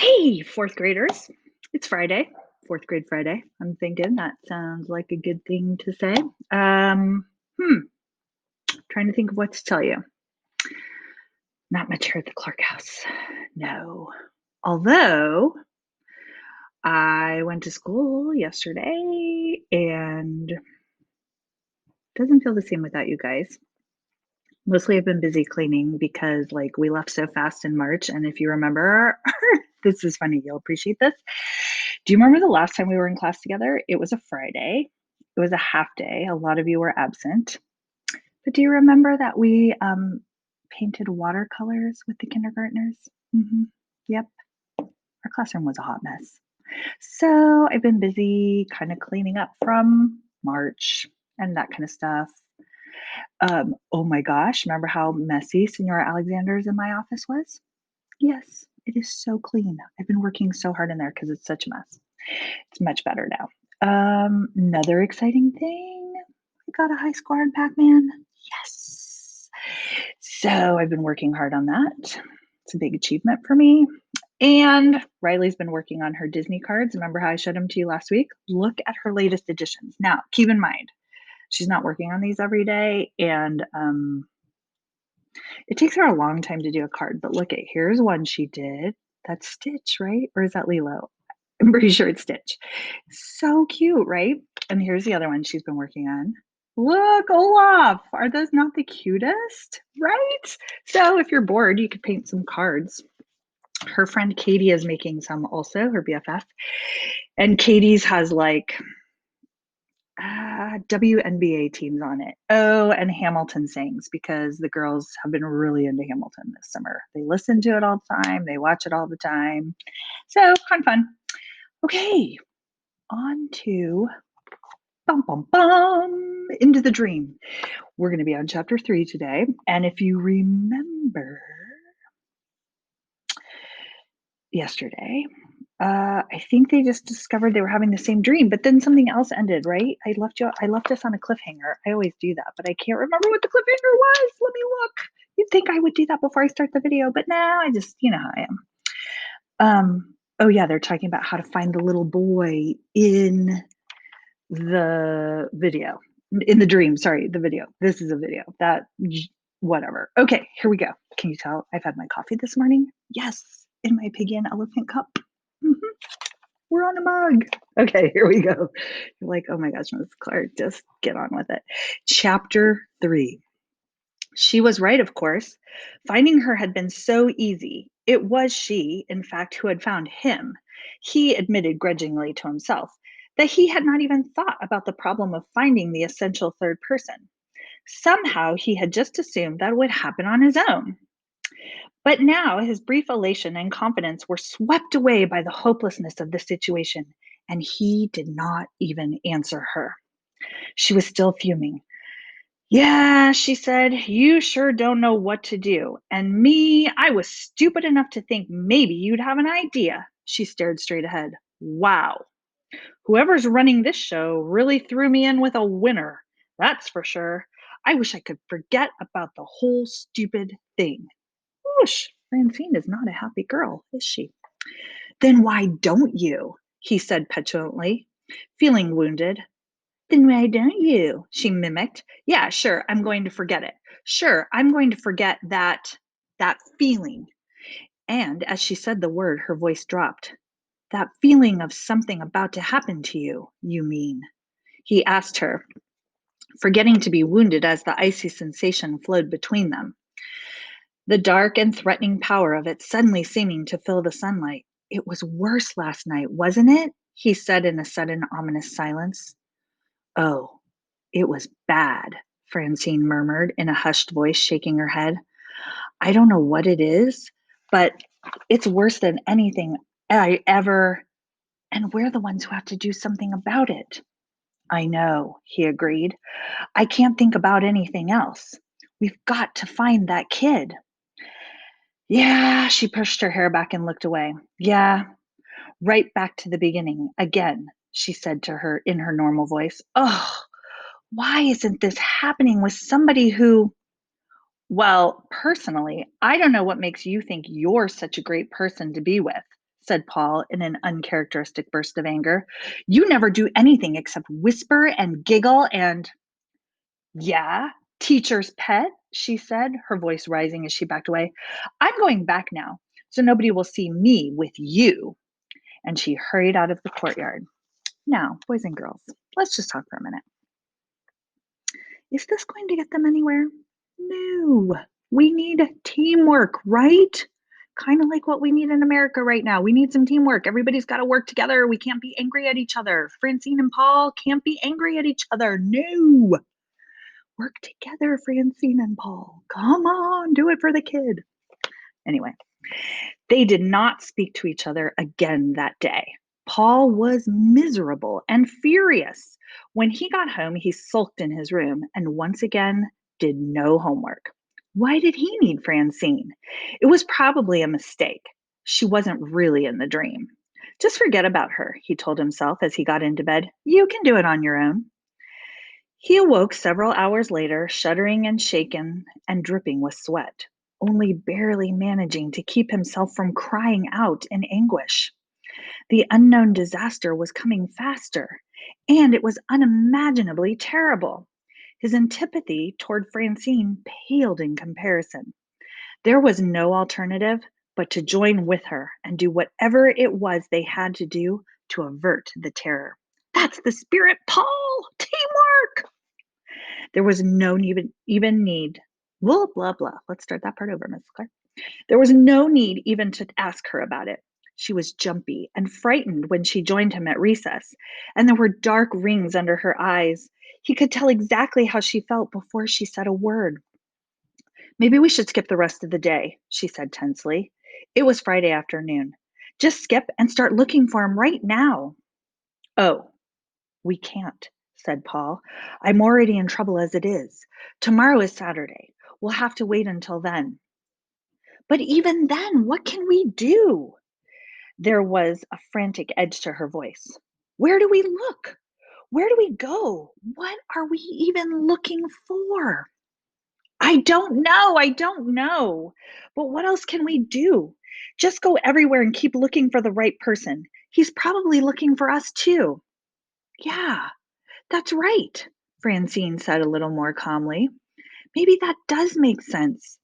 Hey, fourth graders. It's Friday, fourth grade Friday. I'm thinking that sounds like a good thing to say. Um, hmm, trying to think of what to tell you. Not much here at the Clark house. No. Although I went to school yesterday and doesn't feel the same without you guys. Mostly I've been busy cleaning because like we left so fast in March. And if you remember, this is funny, you'll appreciate this. Do you remember the last time we were in class together? It was a Friday. It was a half day. A lot of you were absent. But do you remember that we painted watercolors with the kindergartners? Yep. Our classroom was a hot mess. So I've been busy kind of cleaning up from March and that kind of stuff. Oh my gosh, remember how messy Senora Alexander's in my office was? Yes, it is so clean. I've been working so hard in there because it's such a mess. It's much better now. Another exciting thing, I got a high score in Pac-Man. Yes. So I've been working hard on that. It's a big achievement for me. And Riley's been working on her Disney cards. Remember how I showed them to you last week? Look at her latest editions. Now, keep in mind, she's not working on these every day, and it takes her a long time to do a card. But look at here's one she did. That's Stitch, right? Or is that Lilo? I'm pretty sure it's Stitch. So cute, right? And here's the other one she's been working on. Look, Olaf. Are those not the cutest? Right? So if you're bored, you could paint some cards. Her friend Katie is making some also, her BFF. And Katie's has like WNBA teams on it. Oh, and Hamilton sings because the girls have been really into Hamilton this summer. They listen to it all the time, they watch it all the time. So, fun. Okay, on to bum bum bum into the dream. We're going to be on chapter 3 today, and if you remember yesterday, I think they just discovered they were having the same dream, but then something else ended, right? I left us on a cliffhanger. I always do that, but I can't remember what the cliffhanger was. Let me look. You'd think I would do that before I start the video, but now I just, you know how I am. Oh yeah, they're talking about how to find the little boy in the video, in the dream. Sorry, the video. This is a video. That whatever. Okay, here we go. Can you tell I've had my coffee this morning? Yes, in my piggy and elephant cup. Mhm. We're on a mug. Okay, here we go. You're like, oh my gosh, Miss Clark, just get on with it. Chapter 3. She was right, of course. Finding her had been so easy. It was she, in fact, who had found him. He admitted grudgingly to himself that he had not even thought about the problem of finding the essential third person. Somehow he had just assumed that it would happen on his own. But now his brief elation and confidence were swept away by the hopelessness of the situation, and he did not even answer her. She was still fuming. Yeah, she said, you sure don't know what to do. And me, I was stupid enough to think maybe you'd have an idea. She stared straight ahead. Wow. Whoever's running this show really threw me in with a winner. That's for sure. I wish I could forget about the whole stupid thing. Whoosh, Francine is not a happy girl, is she? Then why don't you? He said petulantly, feeling wounded. Then why don't you? She mimicked. Yeah, sure, I'm going to forget it. Sure, I'm going to forget that feeling. And as she said the word, her voice dropped. That feeling of something about to happen to you, you mean? He asked her, forgetting to be wounded as the icy sensation flowed between them. The dark and threatening power of it suddenly seeming to fill the sunlight. It was worse last night, wasn't it? He said in a sudden ominous silence. Oh, it was bad, Francine murmured in a hushed voice, shaking her head. I don't know what it is, but it's worse than anything I ever. And we're the ones who have to do something about it. I know, he agreed. I can't think about anything else. We've got to find that kid. Yeah, she pushed her hair back and looked away. Yeah, right back to the beginning again, she said to her in her normal voice. Oh, why isn't this happening with somebody who, well, personally, I don't know what makes you think you're such a great person to be with, said Paul in an uncharacteristic burst of anger. You never do anything except whisper and giggle and yeah, teacher's pet, she said, her voice rising as she backed away. I'm going back now, so nobody will see me with you. And she hurried out of the courtyard. Now, boys and girls, let's just talk for a minute. Is this going to get them anywhere? No. We need teamwork, right? Kind of like what we need in America right now. We need some teamwork. Everybody's got to work together. We can't be angry at each other. Francine and Paul can't be angry at each other. No. Work together, Francine and Paul. Come on, do it for the kid. Anyway, they did not speak to each other again that day. Paul was miserable and furious. When he got home, he sulked in his room and once again did no homework. Why did he need Francine? It was probably a mistake. She wasn't really in the dream. Just forget about her, he told himself as he got into bed. You can do it on your own. He awoke several hours later, shuddering and shaken and dripping with sweat, only barely managing to keep himself from crying out in anguish. The unknown disaster was coming faster, and it was unimaginably terrible. His antipathy toward Francine paled in comparison. There was no alternative but to join with her and do whatever it was they had to do to avert the terror. That's the spirit, Paul! Teamwork! There was no even need. Blah, blah, blah. Let's start that part over, Miss Clark. There was no need even to ask her about it. She was jumpy and frightened when she joined him at recess, and there were dark rings under her eyes. He could tell exactly how she felt before she said a word. Maybe we should skip the rest of the day, she said tensely. It was Friday afternoon. Just skip and start looking for him right now. Oh, we can't, said Paul. I'm already in trouble as it is. Tomorrow is Saturday. We'll have to wait until then. But even then, what can we do? There was a frantic edge to her voice. Where do we look? Where do we go? What are we even looking for? I don't know. I don't know. But what else can we do? Just go everywhere and keep looking for the right person. He's probably looking for us too. Yeah, that's right, Francine said a little more calmly. Maybe that does make sense.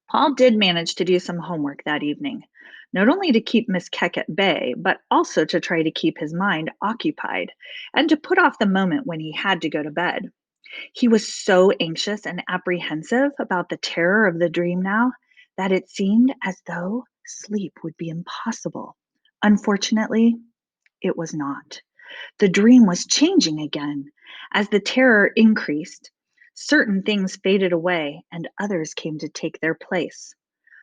Paul did manage to do some homework that evening, not only to keep Miss Keck at bay, but also to try to keep his mind occupied and to put off the moment when he had to go to bed. He was so anxious and apprehensive about the terror of the dream now that it seemed as though sleep would be impossible. Unfortunately, it was not. The dream was changing again. As the terror increased, certain things faded away and others came to take their place.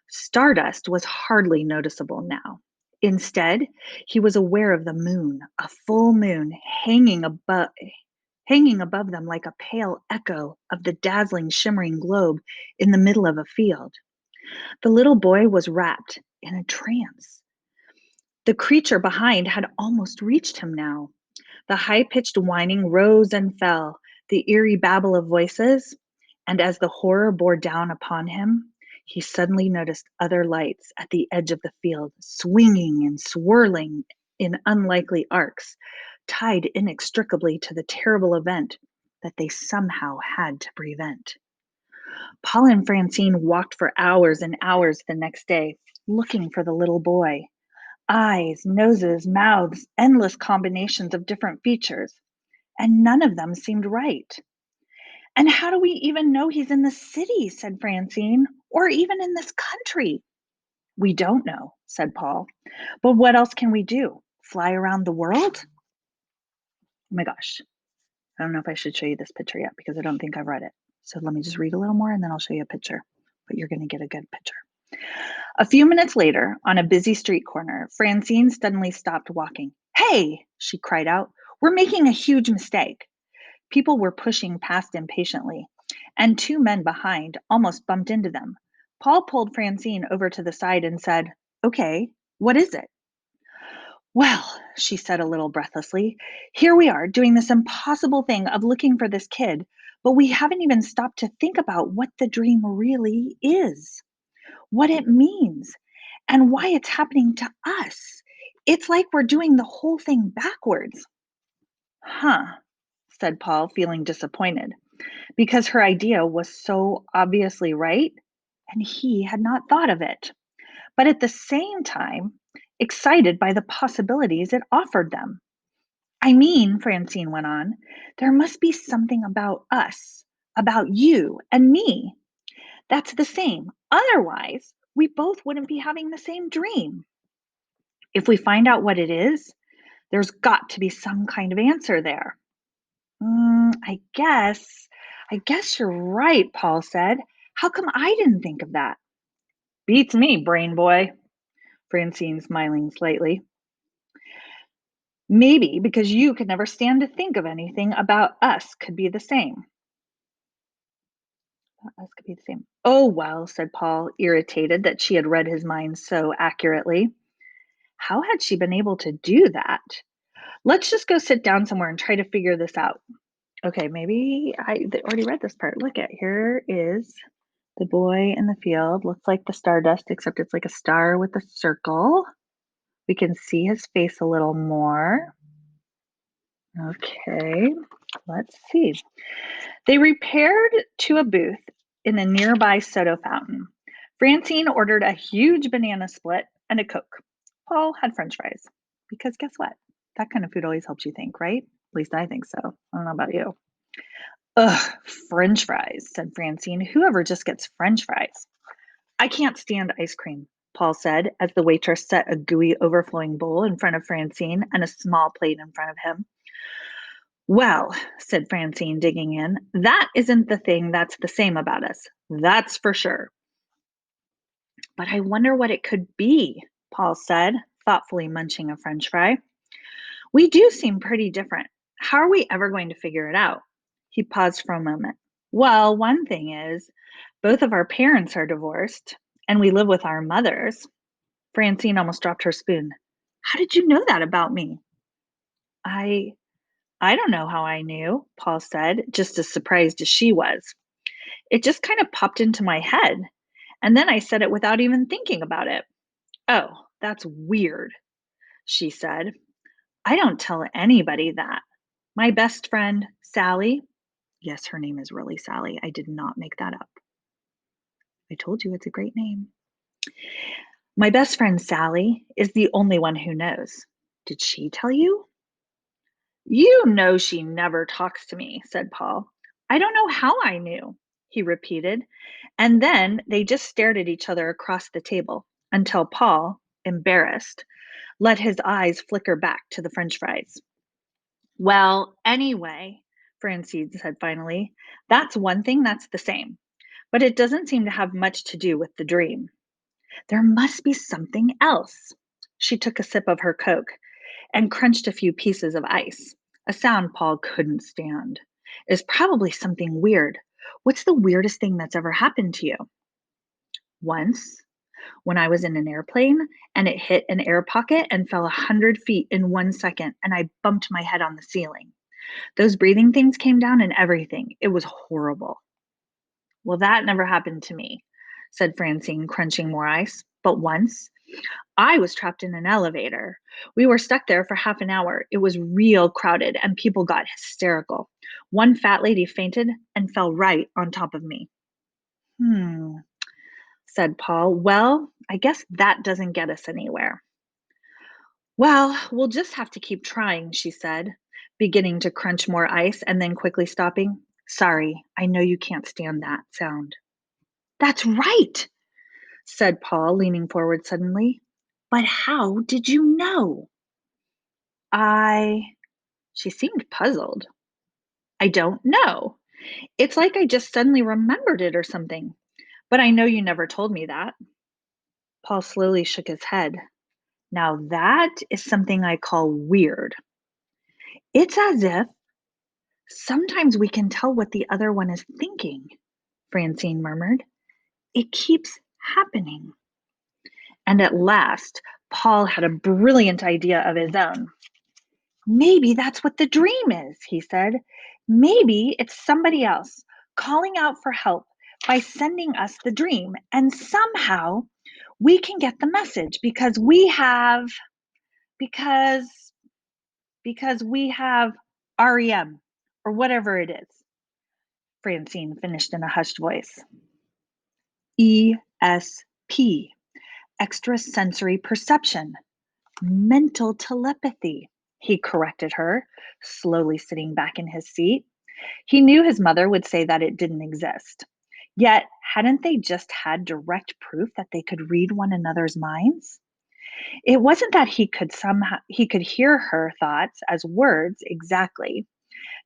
Stardust was hardly noticeable now. Instead, he was aware of the moon, a full moon, hanging above them like a pale echo of the dazzling, shimmering globe in the middle of a field. The little boy was wrapped in a trance. The creature behind had almost reached him now. The high pitched whining rose and fell, the eerie babble of voices, and as the horror bore down upon him, he suddenly noticed other lights at the edge of the field, swinging and swirling in unlikely arcs, tied inextricably to the terrible event that they somehow had to prevent. Paul and Francine walked for hours and hours the next day, looking for the little boy. Eyes, noses, mouths, endless combinations of different features, and none of them seemed right. And how do we even know he's in the city, said Francine, or even in this country? We don't know, said Paul. But what else can we do? Fly around the world? Oh my gosh. I don't know if I should show you this picture yet because I don't think I've read it. So let me just read a little more and then I'll show you a picture. But you're going to get a good picture. A few minutes later, on a busy street corner, Francine suddenly stopped walking. Hey, she cried out, we're making a huge mistake. People were pushing past impatiently, and two men behind almost bumped into them. Paul pulled Francine over to the side and said, Okay, what is it? Well, she said a little breathlessly, here we are doing this impossible thing of looking for this kid, but we haven't even stopped to think about what the dream really is, what it means, and why it's happening to us. It's like we're doing the whole thing backwards. Huh, said Paul, feeling disappointed because her idea was so obviously right and he had not thought of it. But at the same time, excited by the possibilities it offered them. I mean, Francine went on, there must be something about us, about you and me, that's the same. Otherwise, we both wouldn't be having the same dream. If we find out what it is, there's got to be some kind of answer there. I guess you're right, Paul said. How come I didn't think of that? Beats me, brain boy, Francine smiling slightly. Maybe because you could never stand to think of anything about us could be the same. Us could be the same. Oh, well, said Paul, irritated that she had read his mind so accurately. How had she been able to do that? Let's just go sit down somewhere and try to figure this out. Okay, maybe I already read this part. Look at here is the boy in the field. Looks like the stardust, except it's like a star with a circle. We can see his face a little more. Okay, let's see. They repaired to a booth in a nearby soda fountain. Francine ordered a huge banana split and a Coke. Paul had french fries. Because guess what? That kind of food always helps you think, right? At least I think so. I don't know about you. Ugh, french fries, said Francine. Whoever just gets french fries? I can't stand ice cream, Paul said as the waitress set a gooey, overflowing bowl in front of Francine and a small plate in front of him. Well, said Francine, digging in, that isn't the thing that's the same about us. That's for sure. But I wonder what it could be, Paul said, thoughtfully munching a french fry. We do seem pretty different. How are we ever going to figure it out? He paused for a moment. Well, one thing is, both of our parents are divorced, and we live with our mothers. Francine almost dropped her spoon. How did you know that about me? I I don't know how I knew, Paul said, just as surprised as she was. It just kind of popped into my head, and then I said it without even thinking about it. Oh, that's weird, she said. I don't tell anybody that. My best friend, Sally, yes, her name is really Sally. I did not make that up. I told you it's a great name. My best friend, Sally, is the only one who knows. Did she tell you? You know she never talks to me, said Paul. I don't know how I knew, he repeated. And then they just stared at each other across the table until Paul, embarrassed, let his eyes flicker back to the french fries. Well, anyway, Francine said finally, that's one thing that's the same, but it doesn't seem to have much to do with the dream. There must be something else. She took a sip of her Coke and crunched a few pieces of ice, a sound Paul couldn't stand. It's probably something weird. What's the weirdest thing that's ever happened to you? Once, when I was in an airplane and it hit an air pocket and fell 100 feet in 1 second, and I bumped my head on the ceiling. Those breathing things came down and everything. It was horrible. Well, that never happened to me, said Francine, crunching more ice. But once, I was trapped in an elevator. We were stuck there for half an hour. It was real crowded and people got hysterical. One fat lady fainted and fell right on top of me. Hmm, said Paul. Well, I guess that doesn't get us anywhere. Well, we'll just have to keep trying, she said, beginning to crunch more ice and then quickly stopping. Sorry, I know you can't stand that sound. That's right, said Paul, leaning forward suddenly. But how did you know? I. She seemed puzzled. I don't know. It's like I just suddenly remembered it or something. But I know you never told me that. Paul slowly shook his head. Now that is something I call weird. It's as if sometimes we can tell what the other one is thinking, Francine murmured. It keeps happening. And at last, Paul had a brilliant idea of his own. Maybe that's what the dream is, he said. Maybe it's somebody else calling out for help by sending us the dream, and somehow We can get the message because we have because we have REM or whatever it is. Francine finished in a hushed voice. ESP, extrasensory perception, mental telepathy, he corrected her, slowly sitting back in his seat. He knew his mother would say that it didn't exist. Yet, hadn't they just had direct proof that they could read one another's minds? It wasn't that he could hear her thoughts as words exactly,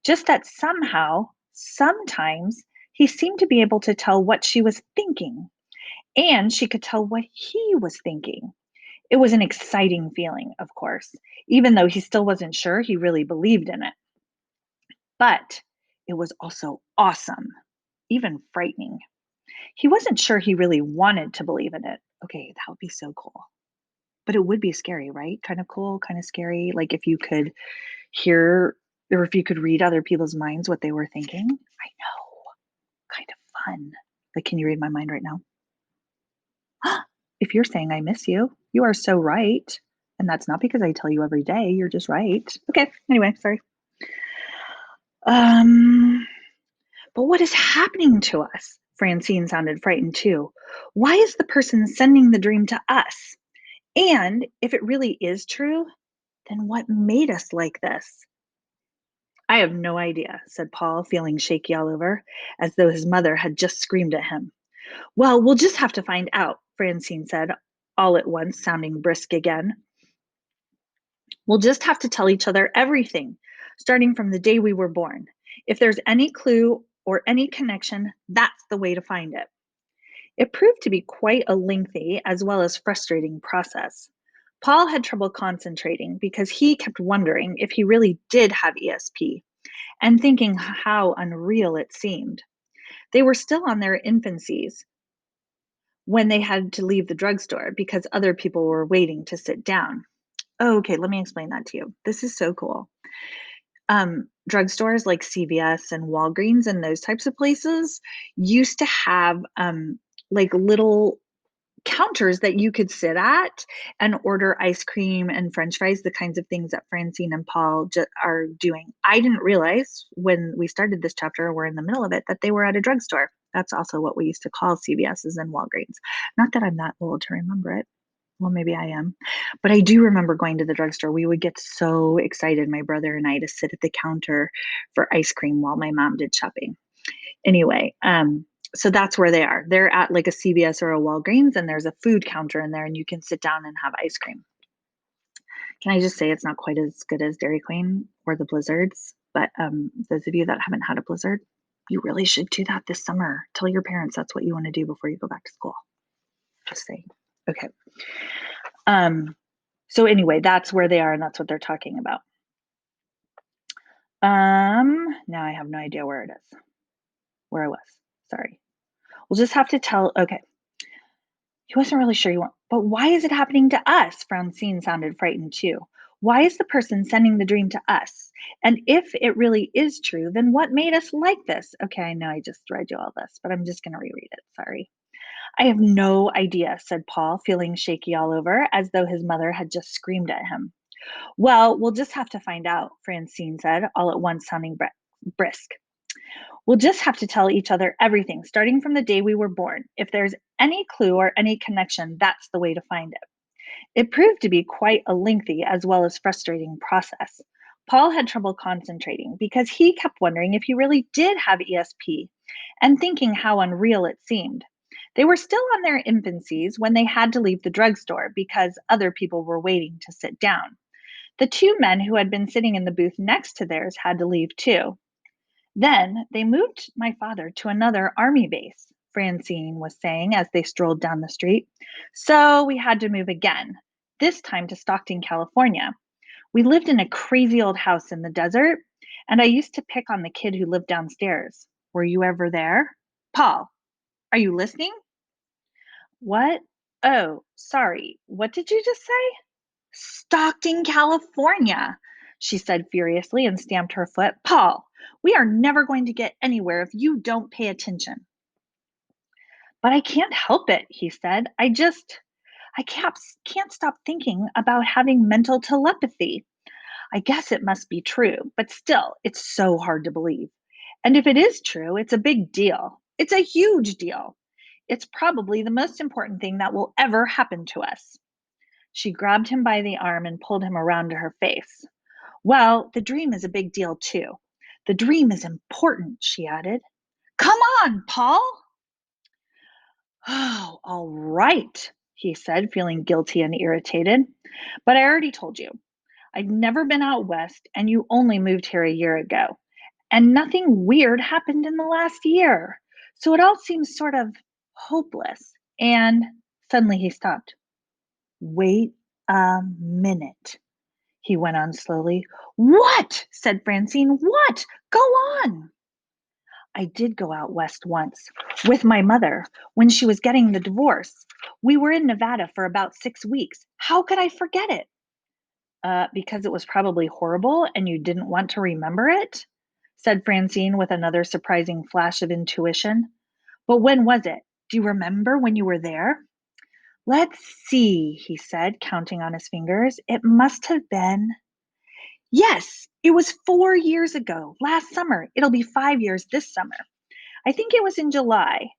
just that somehow, sometimes, he seemed to be able to tell what she was thinking, and she could tell what he was thinking. It was an exciting feeling, of course, even though he still wasn't sure he really believed in it. But it was also awesome, even frightening. He wasn't sure he really wanted to believe in it. Okay, that would be so cool. But it would be scary, right? Kind of cool, kind of scary. Like if you could hear or if you could read other people's minds what they were thinking. I know, kind of fun. Like, can you read my mind right now? If you're saying I miss you, you are so right. And that's not because I tell you every day, you're just right. Okay, anyway, sorry. Um, but what is happening to us? Francine sounded frightened too. Why is the person sending the dream to us? And if it really is true, then what made us like this? I have no idea, said Paul, feeling shaky all over, as though his mother had just screamed at him. Well, we'll just have to find out, Francine said, all at once, sounding brisk again. We'll just have to tell each other everything, starting from the day we were born. If there's any clue or any connection, that's the way to find it. It proved to be quite a lengthy as well as frustrating process. Paul had trouble concentrating because he kept wondering if he really did have ESP and thinking how unreal it seemed. They were still on their infancies when they had to leave the drugstore because other people were waiting to sit down. Oh, okay, let me explain that to you. This is so cool. Drugstores like CVS and Walgreens and those types of places used to have like little counters that you could sit at and order ice cream and french fries, the kinds of things that Francine and Paul are doing. I didn't realize when we started this chapter, we're in the middle of it, that they were at a drugstore. That's also what we used to call CVS's and Walgreens. Not that I'm that old to remember it. Well, maybe I am. But I do remember going to the drugstore. We would get so excited, my brother and I, to sit at the counter for ice cream while my mom did shopping. Anyway, so that's where they are. They're at like a CVS or a Walgreens, and there's a food counter in there, and you can sit down and have ice cream. Can I just say it's not quite as good as Dairy Queen or the Blizzards? But those of you that haven't had a Blizzard, you really should do that this summer. Tell your parents that's what you want to do before you go back to school. Just saying. Okay. So anyway, that's where they are, and that's what they're talking about. Now I have no idea where it is. Where I was. Sorry. We'll just have to tell. Okay. He wasn't really sure he wanted, but why is it happening to us? Francine sounded frightened too. Why is the person sending the dream to us? And if it really is true, then what made us like this? Okay, I know I just read you all this, but I'm just going to reread it. Sorry. I have no idea, said Paul, feeling shaky all over, as though his mother had just screamed at him. Well, we'll just have to find out, Francine said, all at once sounding brisk. We'll just have to tell each other everything, starting from the day we were born. If there's any clue or any connection, that's the way to find it. It proved to be quite a lengthy as well as frustrating process. Paul had trouble concentrating because he kept wondering if he really did have ESP and thinking how unreal it seemed. They were still on their infancies when they had to leave the drugstore because other people were waiting to sit down. The two men who had been sitting in the booth next to theirs had to leave too. Then they moved my father to another army base, Francine was saying as they strolled down the street. So we had to move again, this time to Stockton, California. We lived in a crazy old house in the desert, and I used to pick on the kid who lived downstairs. Were you ever there? Paul, are you listening? What? Oh, sorry. What did you just say? Stockton, California, she said furiously and stamped her foot. Paul, we are never going to get anywhere if you don't pay attention. But I can't help it, he said. I can't stop thinking about having mental telepathy. I guess it must be true, but still, it's so hard to believe. And if it is true, it's a big deal. It's a huge deal. It's probably the most important thing that will ever happen to us. She grabbed him by the arm and pulled him around to her face. Well, the dream is a big deal too. The dream is important, she added. Come on, Paul. Oh, all right, he said, feeling guilty and irritated. But I already told you, I've never been out west, and you only moved here a year ago. And nothing weird happened in the last year. So it all seems sort of hopeless. And suddenly he stopped. Wait a minute, he went on slowly. What? Said Francine. What? Go on. I did go out west once with my mother when she was getting the divorce. We were in Nevada for about 6 weeks. How could I forget it? Because it was probably horrible and you didn't want to remember it, said Francine with another surprising flash of intuition. But when was it? Do you remember when you were there? Let's see, he said, counting on his fingers. It must have been. Yes, it was 4 years ago, last summer. It'll be 5 years this summer. I think it was in July.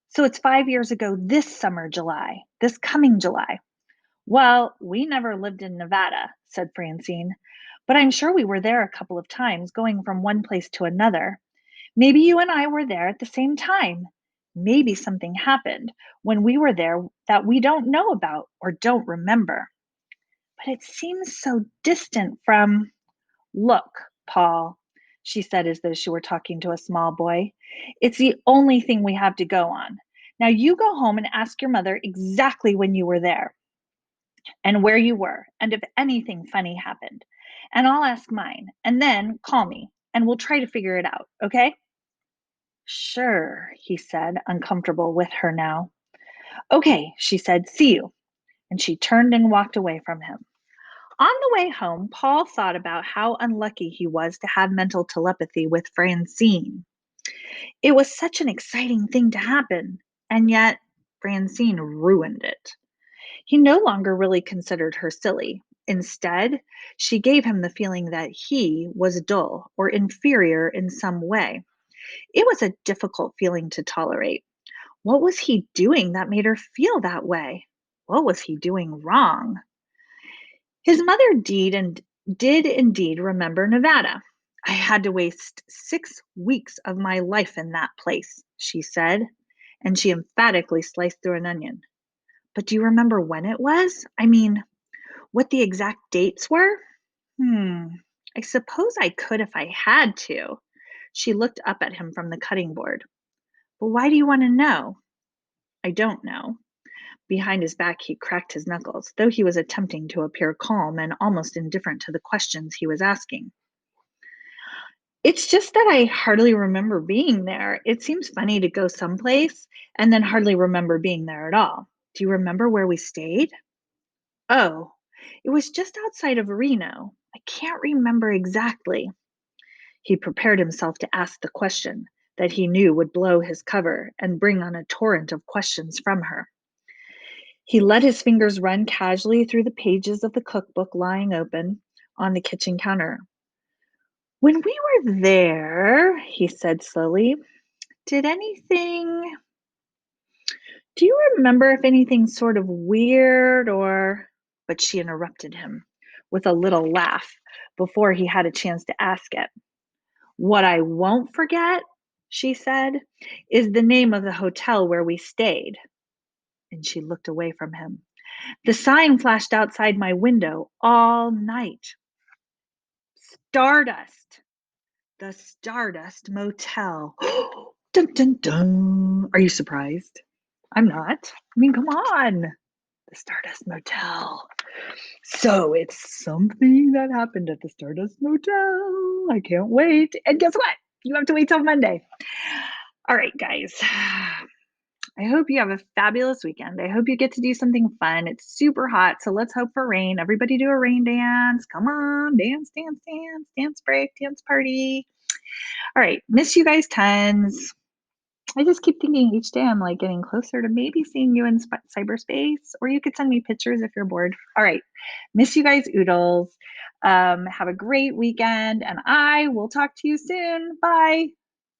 So it's 5 years ago this summer, July, this coming July. Well, we never lived in Nevada, said Francine, but I'm sure we were there a couple of times, going from one place to another. Maybe you and I were there at the same time. Maybe something happened when we were there that we don't know about or don't remember. But it seems so distant from. Look, Paul, she said as though she were talking to a small boy, it's the only thing we have to go on. Now you go home and ask your mother exactly when you were there and where you were and if anything funny happened. And I'll ask mine and then call me and we'll try to figure it out, okay? Sure, he said, uncomfortable with her now. Okay, she said, see you. And she turned and walked away from him. On the way home, Paul thought about how unlucky he was to have mental telepathy with Francine. It was such an exciting thing to happen, and yet Francine ruined it. He no longer really considered her silly. Instead, she gave him the feeling that he was dull or inferior in some way. It was a difficult feeling to tolerate. What was he doing that made her feel that way? What was he doing wrong? His mother did indeed remember Nevada. I had to waste 6 weeks of my life in that place, she said, and she emphatically sliced through an onion. But do you remember when it was? I mean, what the exact dates were? Hmm, I suppose I could if I had to. She looked up at him from the cutting board. But why do you want to know? I don't know. Behind his back, he cracked his knuckles, though he was attempting to appear calm and almost indifferent to the questions he was asking. It's just that I hardly remember being there. It seems funny to go someplace and then hardly remember being there at all. Do you remember where we stayed? Oh, it was just outside of Reno. I can't remember exactly. He prepared himself to ask the question that he knew would blow his cover and bring on a torrent of questions from her. He let his fingers run casually through the pages of the cookbook lying open on the kitchen counter. When we were there, he said slowly, did anything, do you remember if anything sort of weird or. But she interrupted him with a little laugh before he had a chance to ask it. What I won't forget, she said, is the name of the hotel where we stayed. And she looked away from him. The sign flashed outside my window all night. Stardust. The Stardust Motel. Dun dun dun. Are you surprised? I'm not. I mean, come on. The Stardust Motel. So it's something that happened at the Stardust Motel. I can't wait. And guess what? You have to wait till Monday. All right, guys. I hope you have a fabulous weekend. I hope you get to do something fun. It's super hot, so let's hope for rain. Everybody do a rain dance. Come on, dance, dance, dance, dance break, dance party. All right, miss you guys tons. I just keep thinking each day I'm like getting closer to maybe seeing you in cyberspace, or you could send me pictures if you're bored. All right. Miss you guys, oodles. Have a great weekend, and I will talk to you soon. Bye.